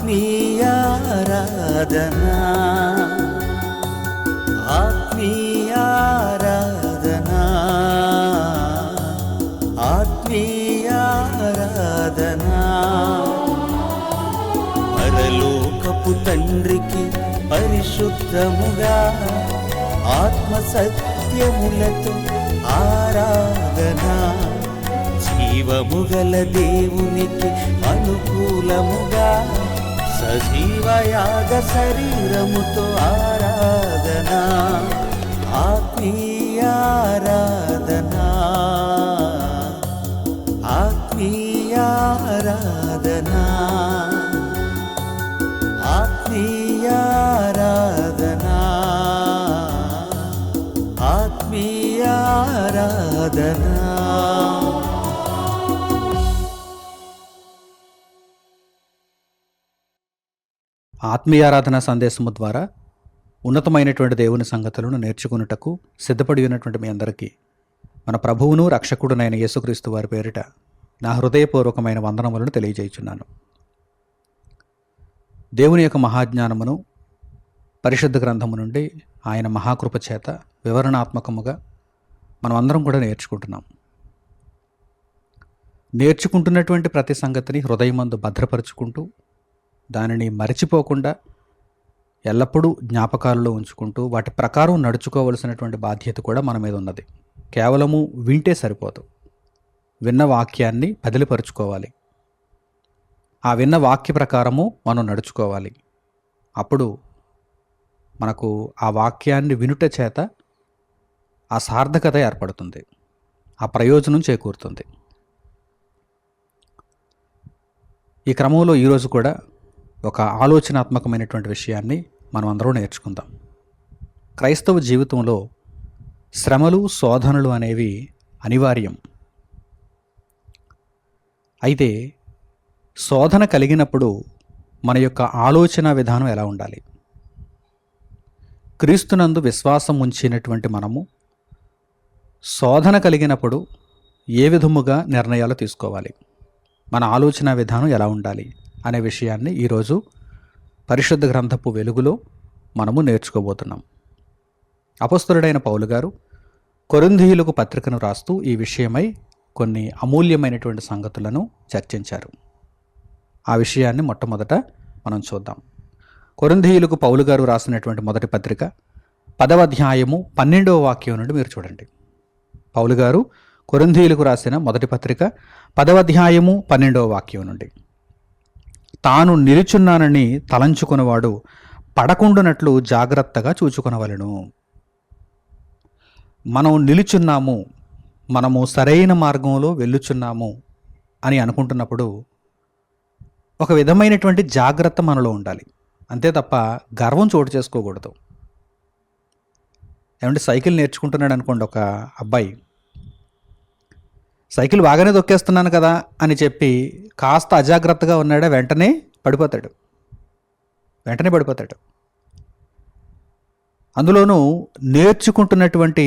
ఆత్మీయారాధనా ఆత్మీయారాధనా ఆత్మీయారాధనా పరలోకపు తండ్రికి పరిశుద్ధముగా ఆత్మ సత్యములతో ఆరాధనా జీవముగల దేవునికి అనుకూలముగా సజీవయాగ శరీరముతో ఆరాధనా ఆత్మీయారాధనా ఆత్మీయారాధనా ఆత్మీయారాధనా ఆత్మీయారాధనా. ఆత్మీయారాధన సందేశము ద్వారా ఉన్నతమైనటువంటి దేవుని సంగతులను నేర్చుకున్నటకు సిద్ధపడి ఉన్నటువంటి మీ అందరికీ మన ప్రభువును రక్షకుడునైన యేసుక్రీస్తు వారి పేరిట నా హృదయపూర్వకమైన వందనములను తెలియజేయుచున్నాను. దేవుని యొక్క మహాజ్ఞానమును పరిశుద్ధ గ్రంథము నుండి ఆయన మహాకృప చేత వివరణాత్మకముగా మనం అందరం కూడా నేర్చుకుంటున్నాం. నేర్చుకుంటున్నటువంటి ప్రతి సంగతిని హృదయమందు భద్రపరుచుకుంటూ దానిని మరిచిపోకుండా ఎల్లప్పుడూ జ్ఞాపకాలలో ఉంచుకుంటూ వాటి ప్రకారం నడుచుకోవలసినటువంటి బాధ్యత కూడా మన మీద ఉన్నది. కేవలము వింటే సరిపోదు, విన్న వాక్యాన్ని బదిలిపరుచుకోవాలి. ఆ విన్న వాక్య ప్రకారము మనం నడుచుకోవాలి. అప్పుడు మనకు ఆ వాక్యాన్ని వినుట చేత ఆ సార్థకత ఏర్పడుతుంది, ఆ ప్రయోజనం చేకూరుతుంది. ఈ క్రమంలో ఈరోజు కూడా ఒక ఆలోచనాత్మకమైనటువంటి విషయాన్ని మనం అందరం నేర్చుకుందాం. క్రైస్తవ జీవితంలో శ్రమలు శోధనలు అనేవి అనివార్యం. అయితే శోధన కలిగినప్పుడు మన యొక్క ఆలోచన విధానం ఎలా ఉండాలి? క్రీస్తునందు విశ్వాసం ఉంచినటువంటి మనము శోధన కలిగినప్పుడు ఏ విధముగా నిర్ణయాలు తీసుకోవాలి, మన ఆలోచన విధానం ఎలా ఉండాలి అనే విషయాన్ని ఈరోజు పరిశుద్ధ గ్రంథపు వెలుగులో మనము నేర్చుకోబోతున్నాం. అపొస్తలుడైన పౌలు గారు కొరింథీయులకు పత్రికను రాస్తూ ఈ విషయమై కొన్ని అమూల్యమైనటువంటి సంగతులను చర్చించారు. ఆ విషయాన్ని మొట్టమొదట మనం చూద్దాం. కొరింథీయులకు పౌలు గారు రాసినటువంటి మొదటి పత్రిక 10వ అధ్యాయము 12వ వాక్యం నుండి మీరు చూడండి. పౌలు గారు కొరింథీయులకు రాసిన మొదటి పత్రిక 10వ అధ్యాయము 12వ వాక్యం నుండి, తాను నిలుచున్నానని తలంచుకున్నవాడు పడకుండునట్లు జాగ్రత్తగా చూచుకొనవలెను. మనం నిలుచున్నాము, మనము సరైన మార్గంలో వెళ్ళుచున్నాము అని అనుకుంటున్నప్పుడు ఒక విధమైనటువంటి జాగ్రత్త మనలో ఉండాలి. అంతే తప్ప గర్వం చోటు చేసుకోకూడదు. ఏమంటే సైకిల్ నేర్చుకుంటున్నాడు అనుకోండి, ఒక అబ్బాయి సైకిల్ బాగానే తొక్కేస్తున్నాను కదా అని చెప్పి కాస్త అజాగ్రత్తగా ఉన్నాడా వెంటనే పడిపోతాడు. అందులోనూ నేర్చుకుంటున్నటువంటి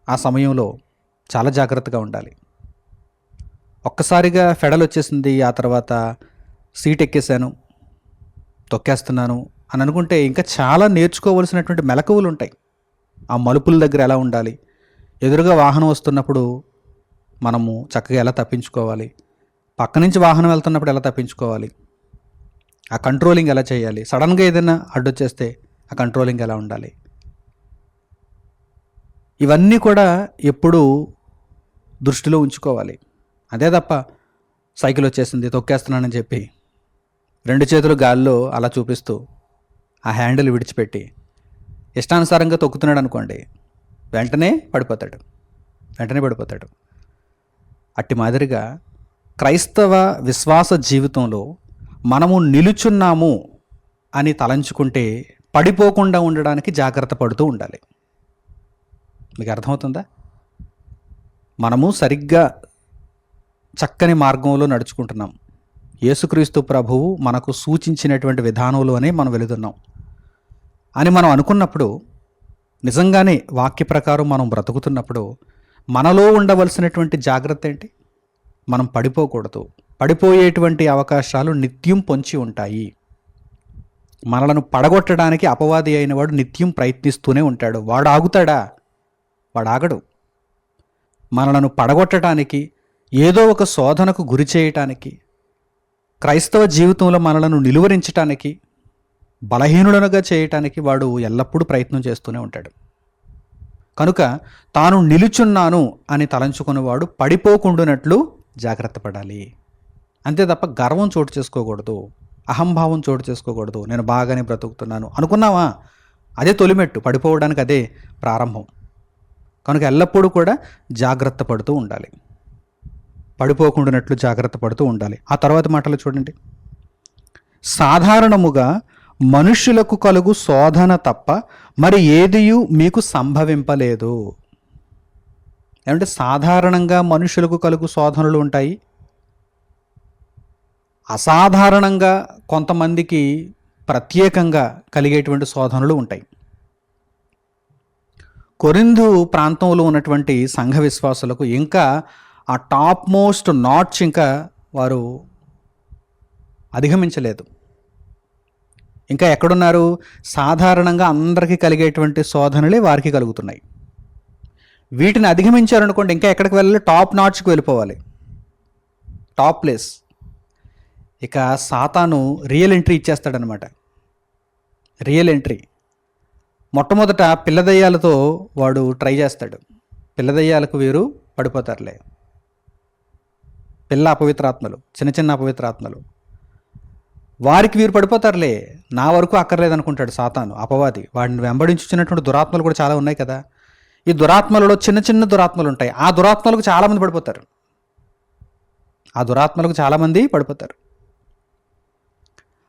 ఆ సమయంలో చాలా జాగ్రత్తగా ఉండాలి. ఒక్కసారిగా ఫెడల్ వచ్చేసింది, ఆ తర్వాత సీట్ ఎక్కేసాను, తొక్కేస్తున్నాను అని అనుకుంటే ఇంకా చాలా నేర్చుకోవలసినటువంటి మెలకువలు ఉంటాయి. ఆ మలుపుల దగ్గర ఎలా ఉండాలి, ఎదురుగా వాహనం వస్తున్నప్పుడు మనము చక్కగా ఎలా తప్పించుకోవాలి, పక్క నుంచి వాహనం వెళ్తున్నప్పుడు ఎలా తప్పించుకోవాలి, ఆ కంట్రోలింగ్ ఎలా చేయాలి, సడన్గా ఏదైనా అడ్డొచ్చేస్తే ఆ కంట్రోలింగ్ ఎలా ఉండాలి, ఇవన్నీ కూడా ఎప్పుడూ దృష్టిలో ఉంచుకోవాలి. అదే తప్ప సైకిల్ వచ్చేసింది తొక్కేస్తున్నానని చెప్పి 2 చేతులు గాల్లో అలా చూపిస్తూ ఆ హ్యాండిల్ విడిచిపెట్టి ఇష్టానుసారంగా తొక్కుతున్నాడు అనుకోండి, వెంటనే పడిపోతాడు. అట్టి మాదిరిగా క్రైస్తవ విశ్వాస జీవితంలో మనము నిలుచున్నాము అని తలంచుకుంటే పడిపోకుండా ఉండడానికి జాగ్రత్త పడుతూ ఉండాలి. మీకు అర్థమవుతుందా? మనము సరిగ్గా చక్కని మార్గంలో నడుచుకుంటున్నాం, యేసుక్రీస్తు ప్రభువు మనకు సూచించినటువంటి విధానంలోనే మనం వెళుతున్నాం అని మనం అనుకున్నప్పుడు, నిజంగానే వాక్య ప్రకారం మనం బ్రతుకుతున్నప్పుడు మనలో ఉండవలసినటువంటి జాగ్రత్త ఏంటి? మనం పడిపోకూడదు. పడిపోయేటువంటి అవకాశాలు నిత్యం పొంచి ఉంటాయి. మనలను పడగొట్టడానికి అపవాది అయిన వాడు నిత్యం ప్రయత్నిస్తూనే ఉంటాడు. వాడు ఆగుతాడా? వాడు ఆగడు. మనలను పడగొట్టడానికి, ఏదో ఒక శోధనకు గురి చేయటానికి, క్రైస్తవ జీవితంలో మనలను నిలువరించటానికి, బలహీనులనుగా చేయటానికి వాడు ఎల్లప్పుడూ ప్రయత్నం చేస్తూనే ఉంటాడు. కనుక తాను నిలుచున్నాను అని తలంచుకున్నవాడు పడిపోకుండానట్లు జాగ్రత్త పడాలి. అంతే తప్ప గర్వం చోటు చేసుకోకూడదు, అహంభావం చోటు చేసుకోకూడదు. నేను బాగానే బ్రతుకుతున్నాను అనుకున్నావా, అదే తొలిమెట్టు, పడిపోవడానికి అదే ప్రారంభం. కనుక ఎల్లప్పుడూ కూడా జాగ్రత్త పడుతూ ఉండాలి, పడిపోకుండానట్లు జాగ్రత్త పడుతూ ఉండాలి. ఆ తర్వాత మాటలు చూడండి. సాధారణముగా మనుష్యులకు కలుగు శోధన తప్ప మరి ఏదియు మీకు సంభవింపలేదు. ఏమంటే సాధారణంగా మనుషులకు కలుగు శోధనలు ఉంటాయి, అసాధారణంగా కొంతమందికి ప్రత్యేకంగా కలిగేటువంటి శోధనలు ఉంటాయి. కొరింథు ప్రాంతంలో ఉన్నటువంటి సంఘ విశ్వాసులకు ఇంకా ఆ టాప్ మోస్ట్ నాట్స్ ఇంకా వారు అధిగమించలేదు. ఇంకా ఎక్కడున్నారు? సాధారణంగా అందరికీ కలిగేటువంటి శోధనలే వారికి కలుగుతున్నాయి. వీటిని అధిగమించారనుకోండి, ఇంకా ఎక్కడికి వెళ్ళాలి? టాప్ నాట్స్కి వెళ్ళిపోవాలి, టాప్ ప్లేస్. ఇక సాతాను రియల్ ఎంట్రీ ఇచ్చేస్తాడనమాట. రియల్ ఎంట్రీ మొట్టమొదట పిల్లదయ్యాలతో వాడు ట్రై చేస్తాడు. పిల్లదయ్యాలకు వీరు పడిపోతారులే, పిల్ల అపవిత్రాత్మలు, చిన్న చిన్న అపవిత్రాత్మలు, వారికి వీరు పడిపోతారులే, నా వరకు అక్కర్లేదనుకుంటాడు సాతాను, అపవాది. వాడిని వెంబడించుచున్నటువంటి దురాత్మలు కూడా చాలా ఉన్నాయి కదా. ఈ దురాత్మలలో చిన్న చిన్న దురాత్మలు ఉంటాయి. ఆ దురాత్మలకు చాలామంది పడిపోతారు. ఆ దురాత్మలకు చాలామంది పడిపోతారు.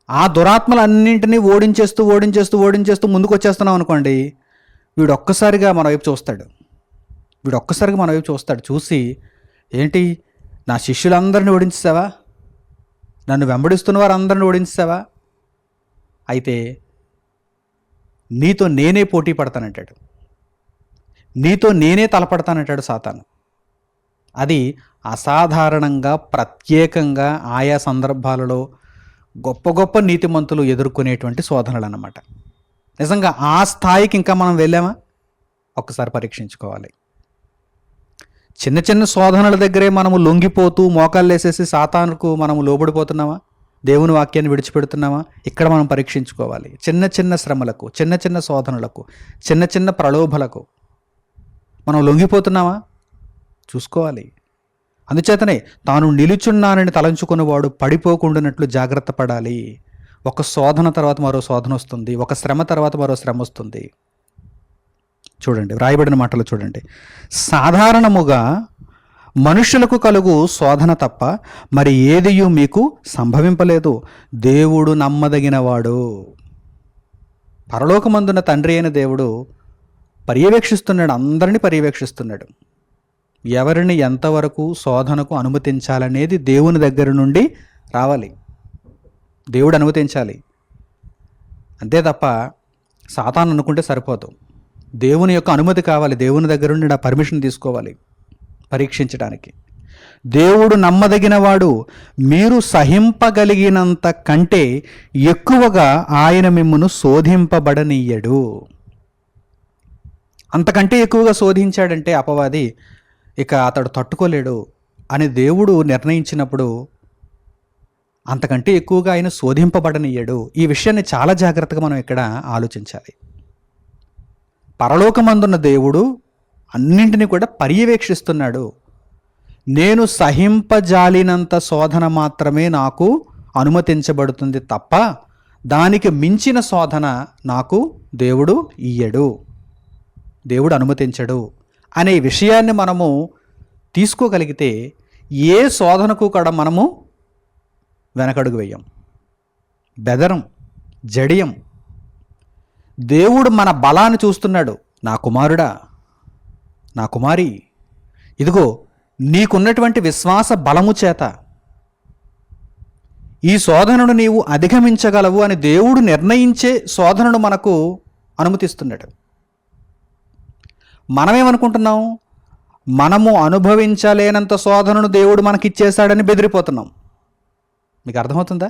ఆ దురాత్మలన్నింటినీ ఓడించేస్తూ ఓడించేస్తూ ఓడించేస్తూ ముందుకు వచ్చేస్తున్నాం అనుకోండి, వీడు ఒక్కసారిగా మన వైపు చూస్తాడు. చూసి, ఏంటి నా శిష్యులందరినీ ఓడించావా, నన్ను వెంబడిస్తున్న వారందరిని ఓడించావా, అయితే నీతో నేనే పోటీ పడతానంటాడు, నీతో నేనే తలపడతానంటాడు సాతాను. అది అసాధారణంగా ప్రత్యేకంగా ఆయా సందర్భాలలో గొప్ప గొప్ప నీతిమంతులు ఎదుర్కొనేటువంటి శోధనలు అన్నమాట. నిజంగా ఆ స్థాయికి ఇంకా మనం వెళ్ళామా? ఒక్కసారి పరీక్షించుకోవాలి. చిన్న చిన్న శోధనల దగ్గరే మనము లొంగిపోతూ మోకాళ్ళు వేసేసి సాతానుకు మనము లోబడిపోతున్నామా? దేవుని వాక్యాన్ని విడిచిపెడుతున్నామా? ఇక్కడ మనం పరీక్షించుకోవాలి. చిన్న చిన్న శ్రమలకు, చిన్న చిన్న శోధనలకు, చిన్న చిన్న ప్రలోభలకు మనం లొంగిపోతున్నామా? చూసుకోవాలి. అందుచేతనే తాను నిలుచున్నానని తలంచుకున్నవాడు పడిపోకుండానట్లు జాగ్రత్త పడాలి. ఒక శోధన తర్వాత మరో శోధన వస్తుంది, ఒక శ్రమ తర్వాత మరో శ్రమ వస్తుంది. చూడండి, వ్రాయబడిన మాటలు చూడండి. సాధారణముగా మనుషులకు కలుగు శోధన తప్ప మరి ఏదియూ మీకు సంభవింపలేదు. దేవుడు నమ్మదగినవాడు. పరలోకమందున్న తండ్రి అయిన దేవుడు పర్యవేక్షిస్తున్నాడు, అందరినీ పర్యవేక్షిస్తున్నాడు. ఎవరిని ఎంతవరకు శోధనకు అనుమతించాలనేది దేవుని దగ్గర నుండి రావాలి, దేవుడు అనుమతించాలి. అంతే తప్ప సాతాను అనుకుంటే సరిపోదు, దేవుని యొక్క అనుమతి కావాలి. దేవుని దగ్గర నుండి పర్మిషన్ తీసుకోవాలి పరీక్షించడానికి. దేవుడు నమ్మదగినవాడు, మీరు సహింపగలిగినంత కంటే ఎక్కువగా ఆయన మిమ్మును శోధింపబడనీయడు. అంతకంటే ఎక్కువగా శోధించాడంటే అపవాది ఇక అతడు తట్టుకోలేడు అని దేవుడు నిర్ణయించినప్పుడు అంతకంటే ఎక్కువగా ఆయన శోధింపబడనీయడు. ఈ విషయాన్ని చాలా జాగ్రత్తగా మనం ఇక్కడ ఆలోచించాలి. పరలోకమందున్న దేవుడు అన్నింటినీ కూడా పర్యవేక్షిస్తున్నాడు. నేను సహింపజాలినంత శోధన మాత్రమే నాకు అనుమతించబడుతుంది తప్ప దానికి మించిన శోధన నాకు దేవుడు ఇయ్యడు, దేవుడు అనుమతించడు అనే విషయాన్ని మనము తీసుకోగలిగితే ఏ శోధనకు కూడా మనము వెనకడుగు వేయం, బెదరం, జడియం. దేవుడు మన బలాన్ని చూస్తున్నాడు. నా కుమారుడా, నా కుమారి, ఇదిగో నీకున్నటువంటి విశ్వాస బలము చేత ఈ శోధనను నీవు అధిగమించగలవు అని దేవుడు నిర్ణయించే శోధనను మనకు అనుమతిస్తున్నాడు. మనమేమనుకుంటున్నాం? మనము అనుభవించలేనంత శోధనను దేవుడు మనకిచ్చేశాడని బెదిరిపోతున్నాం. మీకు అర్థమవుతుందా?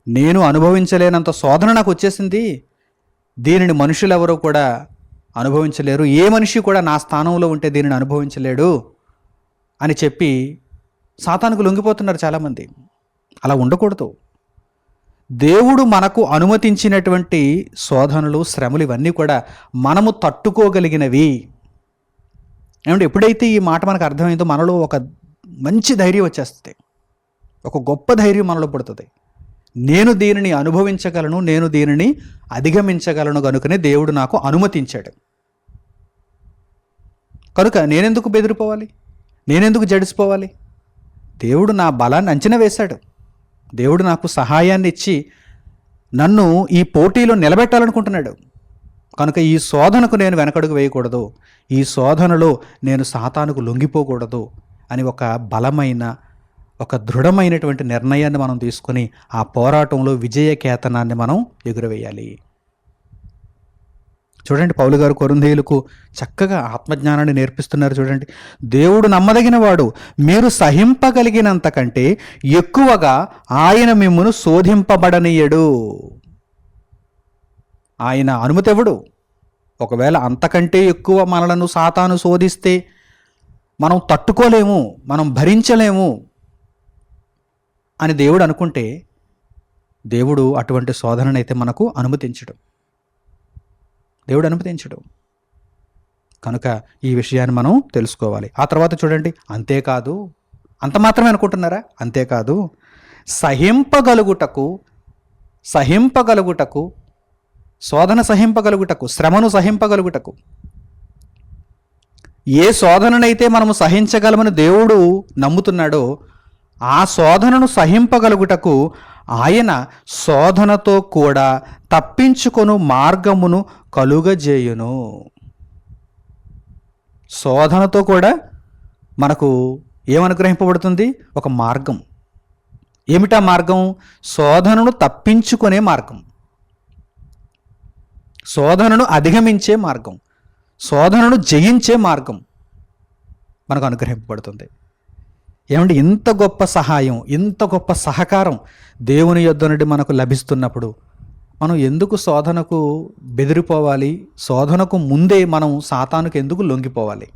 నేను అనుభవించలేనంత శోధన నాకు వచ్చేసింది, దీనిని మనుషులెవరూ కూడా అనుభవించలేరు, ఏ మనిషి కూడా నా స్థానంలో ఉంటే దీనిని అనుభవించలేడు అని చెప్పి సాతానుకు లొంగిపోతున్నారు చాలామంది. అలా ఉండకూడదు. దేవుడు మనకు అనుమతించినటువంటి శోధనలు, శ్రమలు ఇవన్నీ కూడా మనము తట్టుకోగలిగినవి. ఏమంటే ఎప్పుడైతే ఈ మాట మనకు అర్థమైందో మనలో ఒక మంచి ధైర్యం వచ్చేస్తుంది, ఒక గొప్ప ధైర్యం మనలో పుడుతుంది. నేను దీనిని అనుభవించగలను, నేను దీనిని అధిగమించగలను కనుకనే దేవుడు నాకు అనుమతించాడు. కనుక నేనెందుకు బెదిరిపోవాలి, నేనెందుకు జడిసిపోవాలి? దేవుడు నా బలాన్ని అంచనా వేశాడు. దేవుడు నాకు సహాయాన్ని ఇచ్చి నన్ను ఈ పోటీలో నిలబెట్టాలనుకుంటున్నాడు. కనుక ఈ శోధనకు నేను వెనకడుగు వేయకూడదు, ఈ శోధనలో నేను సాతానుకు లొంగిపోకూడదు అని ఒక బలమైన, ఒక దృఢమైనటువంటి నిర్ణయాన్ని మనం తీసుకొని ఆ పోరాటంలో విజయ కేతనాన్ని మనం ఎగురవేయాలి. చూడండి, పౌలు గారు కొరింథీయులకు చక్కగా ఆత్మజ్ఞానాన్ని నేర్పిస్తున్నారు. చూడండి, దేవుడు నమ్మదగిన వాడు, మీరు సహింపగలిగినంత కంటే ఎక్కువగా ఆయన మిమ్మును శోధింపబడనీయడు. ఆయన అనుమతి ఇవ్వడు. ఒకవేళ అంతకంటే ఎక్కువ మనలను సాతాను శోధిస్తే మనం తట్టుకోలేము, మనం భరించలేము అని దేవుడు అనుకుంటే దేవుడు అటువంటి శోధననైతే మనకు అనుమతించడు. దేవుడు అనుమతించడు. కనుక ఈ విషయాన్ని మనం తెలుసుకోవాలి. ఆ తర్వాత చూడండి, అంతేకాదు, అంత మాత్రమే అనుకుంటున్నారా? అంతేకాదు, సహింపగలుగుటకు, శోధన సహింపగలుగుటకు, శ్రమను సహింపగలుగుటకు, ఏ శోధననైతే మనము సహించగలమని దేవుడు నమ్ముతున్నాడో ఆ శోధనను సహింపగలుగుటకు ఆయన శోధనతో కూడా తప్పించుకొను మార్గమును కలుగజేయును. శోధనతో కూడా మనకు ఏమనుగ్రహింపబడుతుంది? ఒక మార్గం. ఏమిటా మార్గం? శోధనను తప్పించుకునే మార్గం, శోధనను అధిగమించే మార్గం, శోధనను జయించే మార్గం మనకు అనుగ్రహింపబడుతుంది. ఏమంటే ఇంత గొప్ప సహాయం, ఇంత గొప్ప సహకారం దేవుని యొద్ద నుండి మనకు లభిస్తున్నప్పుడు మనం ఎందుకు శోధనకు బెదిరిపోవాలి? శోధనకు ముందే మనం సాతానుకు ఎందుకు లొంగిపోవాలి?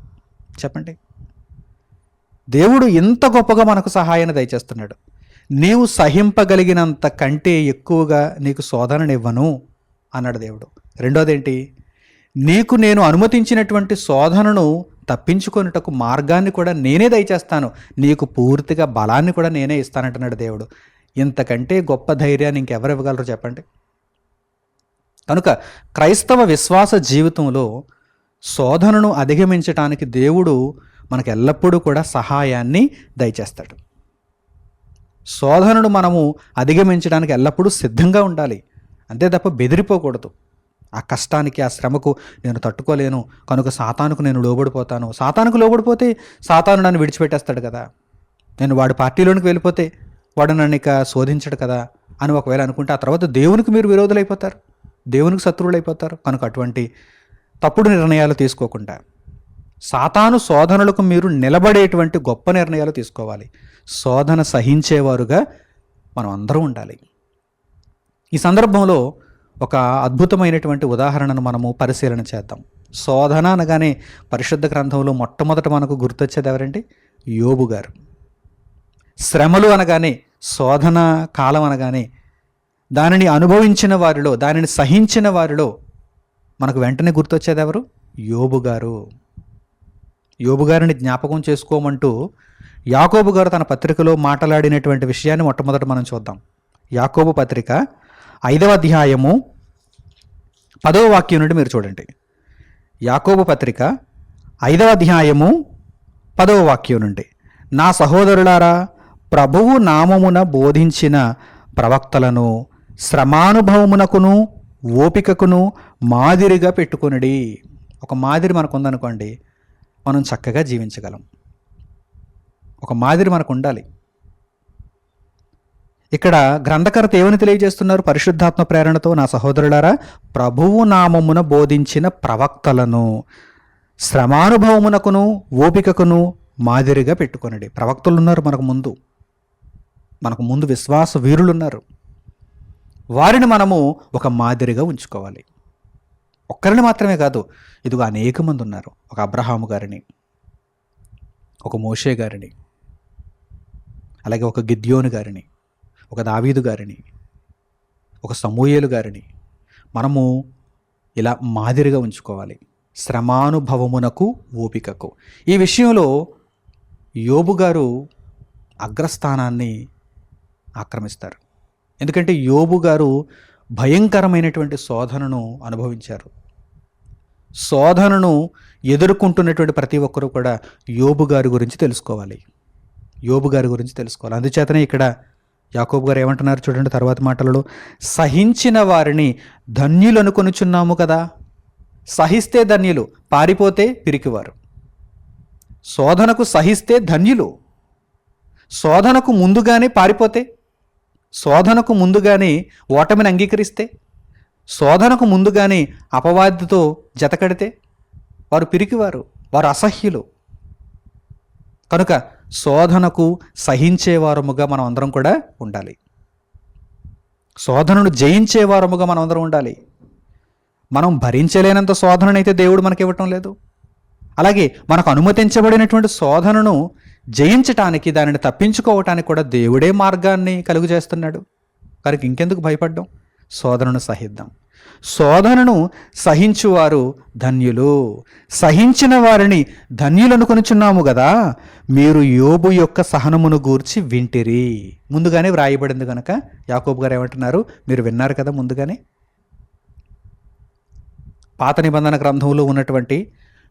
చెప్పండి. దేవుడు ఇంత గొప్పగా మనకు సహాయాన్ని దయచేస్తున్నాడు. నీవు సహింపగలిగినంత కంటే ఎక్కువగా నీకు శోధననివ్వను అన్నాడు దేవుడు. రెండోదేంటి? నీకు నేను అనుమతించినటువంటి శోధనను తప్పించుకొనుటకు మార్గాన్ని కూడా నేనే దయచేస్తాను, నీకు పూర్తిగా బలాన్ని కూడా నేనే ఇస్తానంటున్నాడు దేవుడు. ఇంతకంటే గొప్ప ధైర్యాన్ని ఇంకెవరు ఇవ్వగలరు చెప్పండి? కనుక క్రైస్తవ విశ్వాస జీవితంలో శోధనను అధిగమించటానికి దేవుడు మనకు ఎల్లప్పుడూ కూడా సహాయాన్ని దయచేస్తాడు. శోధనను మనము అధిగమించడానికి ఎల్లప్పుడూ సిద్ధంగా ఉండాలి, అంతే తప్ప బెదిరిపోకూడదు. ఆ కష్టానికి, ఆ శ్రమకు నేను తట్టుకోలేను కనుక సాతానుకు నేను లోబడిపోతాను, సాతానుకు లోబడిపోతే సాతాను నన్ను విడిచిపెట్టేస్తాడు కదా, నేను వాడి పార్టీలోనికి వెళ్ళిపోతే వాడు నన్ను ఇక శోధించడు కదా అని ఒకవేళ అనుకుంటే ఆ తర్వాత దేవునికి మీరు విరోధులైపోతారు, దేవునికి శత్రువులైపోతారు. కనుక అటువంటి తప్పుడు నిర్ణయాలు తీసుకోకుండా సాతాను శోధనలకు మీరు నిలబడేటువంటి గొప్ప నిర్ణయాలు తీసుకోవాలి. శోధన సహించేవారుగా మనం అందరం ఉండాలి. ఈ సందర్భంలో ఒక అద్భుతమైనటువంటి ఉదాహరణను మనము పరిశీలన చేద్దాం. శోధన అనగానే పరిశుద్ధ గ్రంథంలో మొట్టమొదట మనకు గుర్తొచ్చేది ఎవరండి? యోబు గారు. శ్రమలు అనగానే, శోధన కాలం అనగానే దానిని అనుభవించిన వారిలో, దానిని సహించిన వారిలో మనకు వెంటనే గుర్తొచ్చేది ఎవరు? యోబు గారు. యోబు గారిని జ్ఞాపకం చేసుకోమంటూ యాకోబు గారు తన పత్రికలో మాట్లాడినటువంటి విషయాన్ని మొట్టమొదట మనం చూద్దాం. యాకోబు పత్రిక 5వ అధ్యాయము 10వ వాక్యం నుండి మీరు చూడండి. యాకోబు పత్రిక 5వ అధ్యాయము 10వ వాక్యం నుండి, నా సహోదరులారా, ప్రభువు నామమున బోధించిన ప్రవక్తలను శ్రమానుభవమునకును ఓపికకును మాదిరిగా పెట్టుకొనుడి. ఒక మాదిరి మనకు ఉందనుకోండి, మనం చక్కగా జీవించగలం. ఒక మాదిరి మనకు ఉండాలి. ఇక్కడ గ్రంథకర్త ఏమని తెలియజేస్తున్నారు? పరిశుద్ధాత్మ ప్రేరణతో, నా సహోదరులారా, ప్రభువు నామమున బోధించిన ప్రవక్తలను శ్రమానుభవమునకును ఓపికకును మాదిరిగా పెట్టుకొనుడి. ప్రవక్తలు ఉన్నారు మనకు ముందు. మనకు ముందు విశ్వాస వీరులు ఉన్నారు. వారిని మనము ఒక మాదిరిగా ఉంచుకోవాలి. ఒక్కరిని మాత్రమే కాదు, ఇదిగో అనేక మంది ఉన్నారు. ఒక అబ్రహాము గారిని, ఒక మోషే గారిని, అలాగే ఒక గిద్యోను గారిని, ఒక దావీదు గారిని, ఒక సమూయేలు గారిని మనము ఇలా మాదిరిగా ఉంచుకోవాలి. శ్రమానుభవమునకు ఓపికకు. ఈ విషయంలో యోబు గారు అగ్రస్థానాన్ని ఆక్రమిస్తారు. ఎందుకంటే యోబు గారు భయంకరమైనటువంటి శోధనను అనుభవించారు. శోధనను ఎదుర్కొంటున్నటువంటి ప్రతి ఒక్కరూ కూడా యోబు గారి గురించి తెలుసుకోవాలి. యోబు గారి గురించి తెలుసుకోవాలి. అందుచేతనే ఇక్కడ యాకోబు గారు ఏమంటున్నారు చూడండి తర్వాత మాటలలో, సహించిన వారిని ధన్యులు అనుకొనుచున్నాము కదా. సహిస్తే ధన్యులు, పారిపోతే పిరికివారు. శోధనకు సహిస్తే ధన్యులు, శోధనకు ముందుగానే పారిపోతే, శోధనకు ముందుగానే ఓటమిని అంగీకరిస్తే, శోధనకు ముందుగానే అపవాదితో జతకడితే వారు పిరికివారు, వారు అసహ్యులు. కనుక శోధనకు సహించేవారముగా మనం అందరం కూడా ఉండాలి. శోధనను జయించేవారముగా మనం అందరం ఉండాలి. మనం భరించలేనంత శోధననైతే దేవుడు మనకి ఇవ్వటం లేదు. అలాగే మనకు అనుమతించబడినటువంటి శోధనను జయించటానికి, దానిని తప్పించుకోవటానికి కూడా దేవుడే మార్గాన్ని కలుగు చేస్తున్నాడు. కనుక ఇంకెందుకు భయపడ్డాం? శోధనను సహిద్దాం. శోధనను సహించువారు ధన్యులు. సహించిన వారిని ధన్యులు అనుకొనుచున్నాము కదా. మీరు యోబు యొక్క సహనమును గూర్చి వింటిరి. ముందుగానే వ్రాయబడింది కనుక యాకోబు గారు ఏమంటున్నారు, మీరు విన్నారు కదా ముందుగానే. పాత నిబంధన గ్రంథంలో ఉన్నటువంటి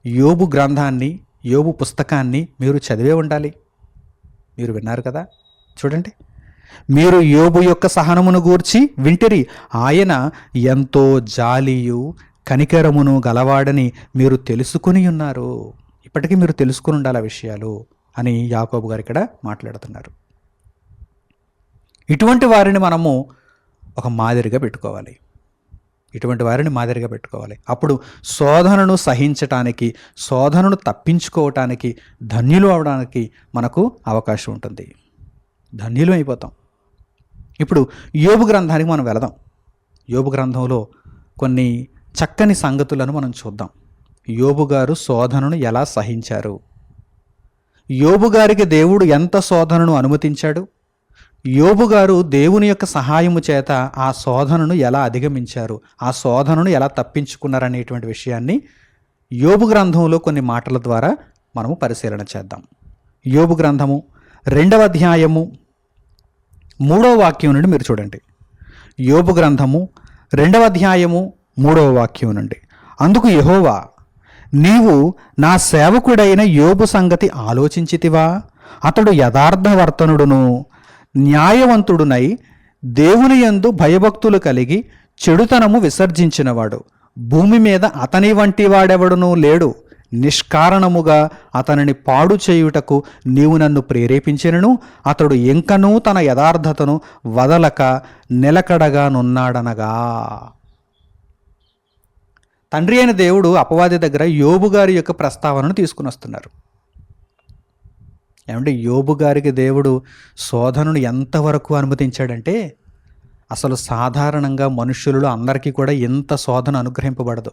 యోబు గ్రంథాన్ని, యోబు పుస్తకాన్ని మీరు చదివే ఉండాలి. మీరు విన్నారు కదా. చూడండి, మీరు యోబు యొక్క సహనమును గూర్చి వింటిరి. ఆయన ఎంతో జాలియు కనికరమును గలవాడని మీరు తెలుసుకుని ఉన్నారు. ఇప్పటికీ మీరు తెలుసుకుని ఉండాలి ఆ విషయాలు అని యాకోబు గారు ఇక్కడ మాట్లాడుతున్నారు. ఇటువంటి వారిని మనము ఒక మాదిరిగా పెట్టుకోవాలి. ఇటువంటి వారిని మాదిరిగా పెట్టుకోవాలి. అప్పుడు శోధనను సహించటానికి, శోధనను తప్పించుకోవటానికి, ధన్యులు అవడానికి మనకు అవకాశం ఉంటుంది. ధన్యులు అయిపోతాం. ఇప్పుడు యోబు గ్రంథానికి మనం వెళదాం. యోబు గ్రంథంలో కొన్ని చక్కని సంగతులను మనం చూద్దాం. యోబు గారు శోధనను ఎలా సహించారు, యోబు గారికి దేవుడు ఎంత శోధనను అనుమతించాడు, యోబు గారు దేవుని యొక్క సహాయము చేత ఆ శోధనను ఎలా అధిగమించారు, ఆ శోధనను ఎలా తప్పించుకున్నారనేటువంటి విషయాన్ని యోబు గ్రంథంలో కొన్ని మాటల ద్వారా మనము పరిశీలన చేద్దాం. యోబు గ్రంథము 2వ అధ్యాయము 3వ వాక్యం నుండి మీరు చూడండి. యోబు గ్రంథము 2వ అధ్యాయము 3వ వాక్యం నుండి, అందుకు యెహోవా, నీవు నా సేవకుడైన యోబు సంగతి ఆలోచించితివా? అతడు యథార్థవర్తనుడును న్యాయవంతుడునై దేవుని యందు భయభక్తులు కలిగి చెడుతనము విసర్జించినవాడు. భూమి మీద అతని వంటి వాడెవడునూ లేడు. నిష్కారణముగా అతనిని పాడు చేయుటకు నీవు నన్ను ప్రేరేపించినను అతడు ఇంకనూ తన యథార్థతను వదలక నిలకడగా నున్నాడనగా. తండ్రి అయిన దేవుడు అపవాది దగ్గర యోబు గారి యొక్క ప్రస్తావనను తీసుకుని వస్తున్నారు. ఏమంటే యోబు గారికి దేవుడు శోధనను ఎంతవరకు అనుమతించాడంటే, అసలు సాధారణంగా మనుష్యులలో అందరికీ కూడా ఎంత శోధన అనుగ్రహింపబడదు.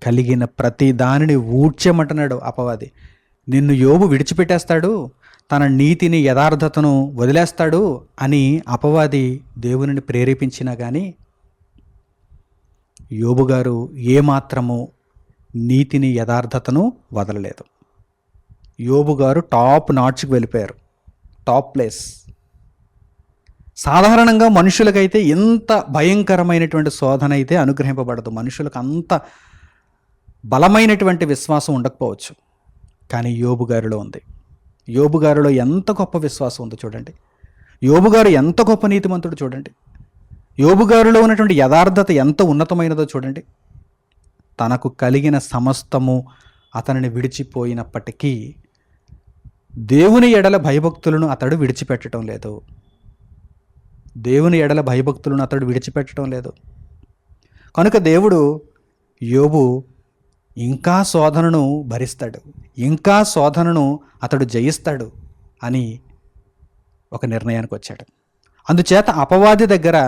కలిగిన ప్రతి దానిని ఊడ్చేమంటున్నాడు అపవాది. నిన్ను యోబు విడిచిపెట్టేస్తాడు, తన నీతిని యథార్థతను వదిలేస్తాడు అని అపవాది దేవునిని ప్రేరేపించినా కానీ యోబు గారు ఏమాత్రము నీతిని యథార్థతను వదలలేదు. యోబు గారు టాప్ నాట్స్కి వెళ్ళిపోయారు, టాప్ ప్లేస్. సాధారణంగా మనుషులకైతే ఎంత భయంకరమైనటువంటి శోధన అయితే అనుగ్రహింపబడదు, మనుషులకు అంత బలమైనటువంటి విశ్వాసం ఉండకపోవచ్చు, కానీ యోబు గారిలో ఉంది. యోబు గారిలో ఎంత గొప్ప విశ్వాసం ఉందో చూడండి. యోబు గారు ఎంత గొప్ప నీతిమంతుడు చూడండి. యోబు గారిలో ఉన్నటువంటి యథార్థత ఎంత ఉన్నతమైనదో చూడండి. తనకు కలిగిన సమస్తము అతనిని విడిచిపోయినప్పటికీ దేవుని ఎడల భయభక్తులను అతడు విడిచిపెట్టడం లేదు. దేవుని ఎడల భయభక్తులను అతడు విడిచిపెట్టడం లేదు. కనుక దేవుడు యోబు ఇంకా శోధనను భరిస్తాడు, ఇంకా శోధనను అతడు జయిస్తాడు అని ఒక నిర్ణయానికి వచ్చాడు. అందుచేత అపవాది దగ్గర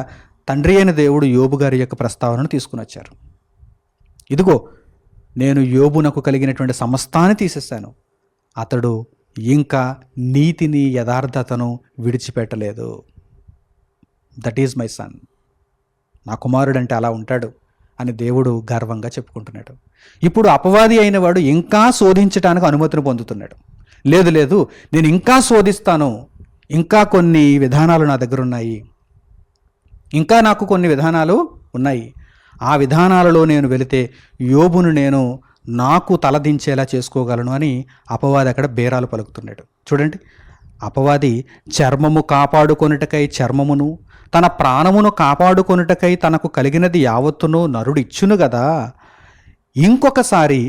తండ్రి అయిన దేవుడు యోబు గారి యొక్క ప్రస్తావనను తీసుకుని వచ్చారు. ఇదిగో, నేను యోబునకు కలిగినటువంటి సమస్తాన్ని తీసేశాను, అతడు ఇంకా నీతిని యథార్థతను విడిచిపెట్టలేదు. దట్ ఈజ్ మై సన్, నా కుమారుడు అంటే అలా ఉంటాడు అని దేవుడు గర్వంగా చెప్పుకుంటున్నాడు. ఇప్పుడు అపవాది అయిన వాడు ఇంకా శోధించడానికి అనుమతిని పొందుతున్నాడు. లేదు లేదు, నేను ఇంకా శోధిస్తాను, ఇంకా కొన్ని విధానాలు నా దగ్గర ఉన్నాయి, ఇంకా నాకు కొన్ని విధానాలు ఉన్నాయి, ఆ విధానాలలో నేను వెళితే యోబును నేను నాకు తలదించేలా చేసుకోగలను అని అపవాది అక్కడ బేరాలు పలుకుతున్నాడు. చూడండి, అపవాది చర్మము కాపాడుకొనుటకై చర్మమును, తన ప్రాణమును కాపాడుకొనుటకై తనకు కలిగినది యావత్తును నరుడు ఇచ్చును గదా, ఇంకొకసారి